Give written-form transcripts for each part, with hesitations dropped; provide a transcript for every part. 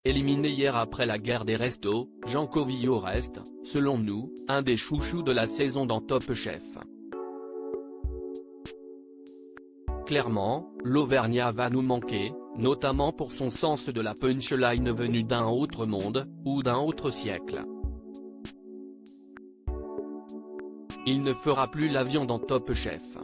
Éliminé hier après la guerre des restos, Jean Covillaud reste, selon nous, un des chouchous de la saison dans Top Chef. Clairement, l'Auvergnat va nous manquer, notamment pour son sens de la punchline venue d'un autre monde, ou d'un autre siècle. Il ne fera plus l'avion dans Top Chef.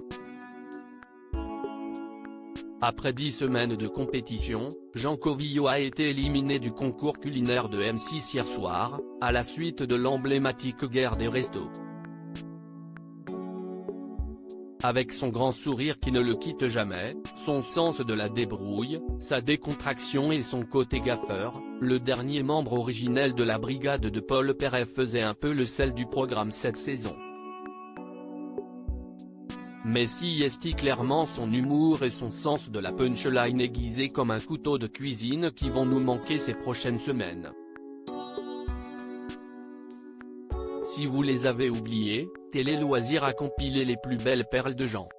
Après 10 semaines de compétition, Jean Covillaud a été éliminé du concours culinaire de M6 hier soir, à la suite de l'emblématique guerre des restos. Avec son grand sourire qui ne le quitte jamais, son sens de la débrouille, sa décontraction et son côté gaffeur, le dernier membre originel de la brigade de Paul Perret faisait un peu le sel du programme cette saison. Mais si est clairement son humour et son sens de la punchline aiguisé comme un couteau de cuisine qui vont nous manquer ces prochaines semaines. Si vous les avez oubliés, Télé Loisirs a compilé les plus belles perles de Jean.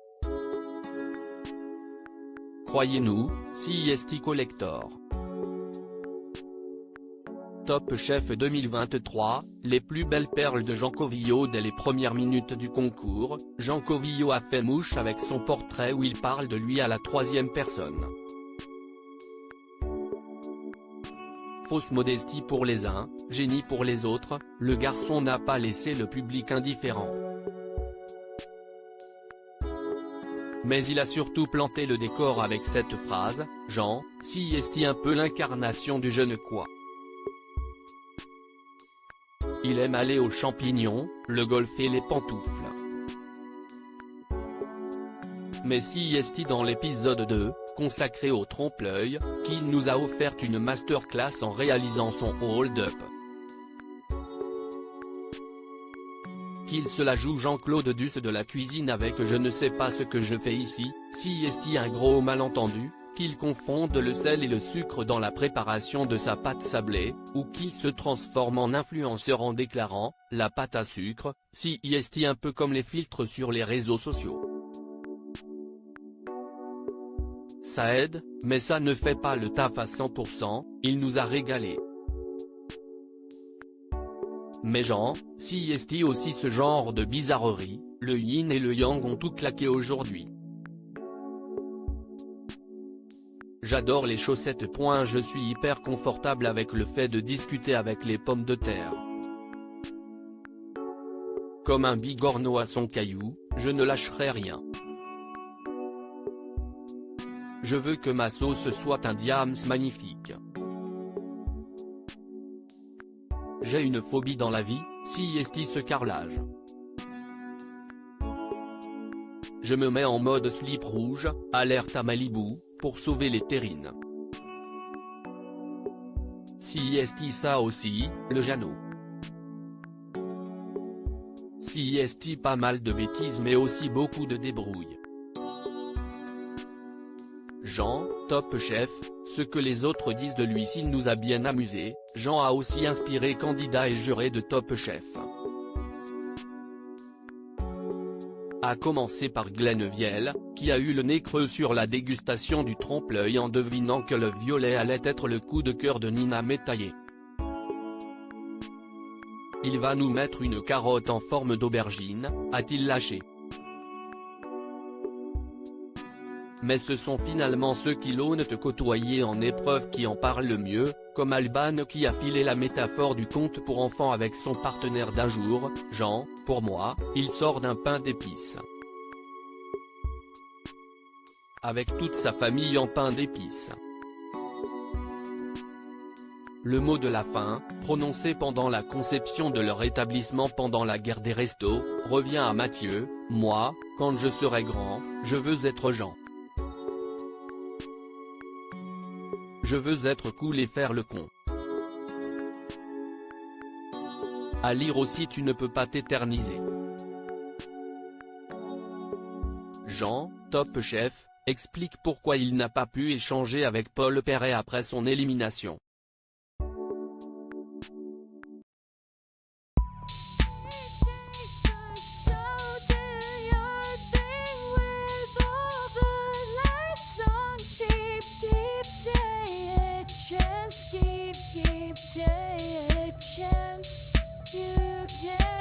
Croyez-nous, CIST Collector. Top Chef 2023, les plus belles perles de Jean Covillaud dès les premières minutes du concours. Jean Covillaud a fait mouche avec son portrait où il parle de lui à la troisième personne. Fausse modestie pour les uns, génie pour les autres, le garçon n'a pas laissé le public indifférent. Mais il a surtout planté le décor avec cette phrase, Jean, CIST un peu l'incarnation du je ne quoi. Il aime aller aux champignons, le golf et les pantoufles. Mais CIST dans l'épisode 2, consacré au trompe-l'œil, qui nous a offert une masterclass en réalisant son hold-up. Qu'il se la joue Jean-Claude Duss de la cuisine avec je ne sais pas ce que je fais ici, CIST un gros malentendu, qu'il confonde le sel et le sucre dans la préparation de sa pâte sablée, ou qu'il se transforme en influenceur en déclarant « la pâte à sucre », CIST un peu comme les filtres sur les réseaux sociaux. Ça aide, mais ça ne fait pas le taf à 100%, il nous a régalé. Mais Jean, CIST aussi ce genre de bizarrerie, le yin et le yang ont tout claqué aujourd'hui. J'adore les chaussettes. Je suis hyper confortable avec le fait de discuter avec les pommes de terre. Comme un bigorneau à son caillou, je ne lâcherai rien. Je veux que ma sauce soit un diams magnifique. J'ai une phobie dans la vie, CIST ce carrelage. Je me mets en mode slip rouge, alerte à Malibu, pour sauver les terrines. CIST ça aussi, le Jeannot. CIST pas mal de bêtises mais aussi beaucoup de débrouille. Jean, Top Chef, ce que les autres disent de lui s'il nous a bien amusé, Jean a aussi inspiré candidats et jurés de Top Chef. A commencer par Glenn Viel, qui a eu le nez creux sur la dégustation du trompe-l'œil en devinant que le violet allait être le coup de cœur de Nina Métaillé. Il va nous mettre une carotte en forme d'aubergine, a-t-il lâché. Mais ce sont finalement ceux qui l'ont te côtoyer en épreuve qui en parlent le mieux, comme Alban qui a filé la métaphore du conte pour enfants avec son partenaire d'un jour, Jean, pour moi, il sort d'un pain d'épices. Avec toute sa famille en pain d'épices. Le mot de la fin, prononcé pendant la conception de leur établissement pendant la guerre des restos, revient à Mathieu, moi, quand je serai grand, je veux être Jean. Je veux être cool et faire le con. À lire aussi tu ne peux pas t'éterniser. Jean, Top Chef, explique pourquoi il n'a pas pu échanger avec Paul Perret après son élimination. You can